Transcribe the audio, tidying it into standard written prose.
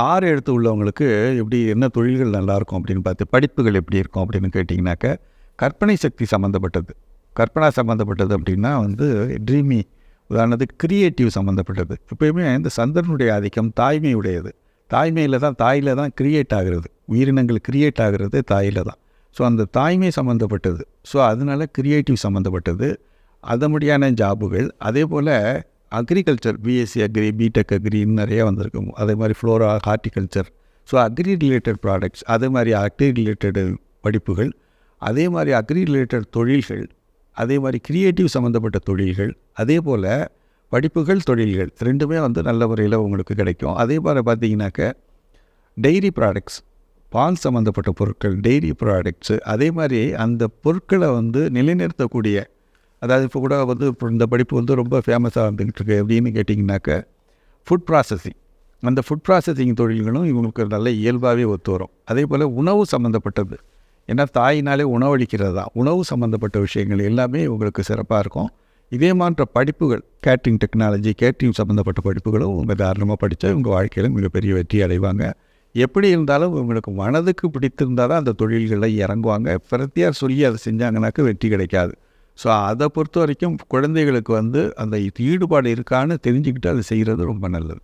6 எழுத்து உள்ளவங்களுக்கு எப்படி என்ன தொழில்கள் நல்லாயிருக்கும் அப்படின்னு பார்த்து படிப்புகள் எப்படி இருக்கும் அப்படின்னு கேட்டிங்கனாக்க, கற்பனை சக்தி சம்மந்தப்பட்டது. கற்பனா சம்மந்தப்பட்டது அப்படின்னா வந்து ட்ரீமி, உதாரணத்துக்கு கிரியேட்டிவ் சம்மந்தப்பட்டது. எப்பயுமே இந்த சந்திரனுடைய ஆதிக்கம் தாய்மை உடையது. தாயில தான் கிரியேட் ஆகிறது. உயிரினங்கள் கிரியேட் ஆகிறது தாயில தான். ஸோ அந்த தாய்மை சம்மந்தப்பட்டது. ஸோ அதனால கிரியேட்டிவ் சம்மந்தப்பட்டது. அதபடியான ஜாபுகள். அதேபோல் அக்ரிகல்ச்சர், பிஎஸ்சி அக்ரி, பிடெக் அக்ரின்னு நிறைய வந்திருக்கும். அதே மாதிரி flora, horticulture. So agri related products, அதே மாதிரி அக்ரி ரிலேட்டடு படிப்புகள், அதே மாதிரி அக்ரி ரிலேட்டட் தொழில்கள், அதே மாதிரி கிரியேட்டிவ் சம்மந்தப்பட்ட தொழில்கள், அதே போல் படிப்புகள், தொழில்கள் 2மே வந்து நல்ல முறையில் உங்களுக்கு கிடைக்கும். அதே மாதிரி பார்த்தீங்கன்னாக்க டெய்ரி ப்ராடக்ட்ஸ், பால் சம்மந்தப்பட்ட பொருட்கள், டெய்ரி ப்ராடக்ட்ஸு, அதே மாதிரி அந்த பொருட்களை வந்து நிலைநிறுத்தக்கூடிய, அதாவது இப்போ கூட வந்து இப்போ இந்த படிப்பு வந்து ரொம்ப ஃபேமஸாக வந்துக்கிட்டு இருக்கு எப்படின்னு கேட்டிங்கனாக்க ஃபுட் ப்ராசஸிங். அந்த ஃபுட் ப்ராசஸிங் தொழில்களும் இவங்களுக்கு நல்ல இயல்பாகவே ஒத்து வரும். அதே போல் உணவு சம்மந்தப்பட்டது, ஏன்னா தாயினாலே உணவளிக்கிறது தான். உணவு சம்மந்தப்பட்ட விஷயங்கள் எல்லாமே இவங்களுக்கு சிறப்பாக இருக்கும். இதே மாதிரி படிப்புகள், கேட்ரிங் டெக்னாலஜி, கேட்ரிங் சம்மந்தப்பட்ட படிப்புகளும் இவங்க தாராளமாக படித்தா இவங்க வாழ்க்கையில் மிகப்பெரிய வெற்றி அடைவாங்க. எப்படி இருந்தாலும் இவங்களுக்கு மனதுக்கு பிடித்திருந்தால் தான் அந்த தொழில்களில் இறங்குவாங்க. பிரத்தியார் சொல்லி அதை செஞ்சாங்கனாக்க வெற்றி கிடைக்காது. ஸோ அதை பொறுத்த வரைக்கும் குழந்தைகளுக்கு வந்து அந்த ஈடுபாடு இருக்கான்னு தெரிஞ்சுக்கிட்டு அதை செய்கிறது ரொம்ப நல்லது.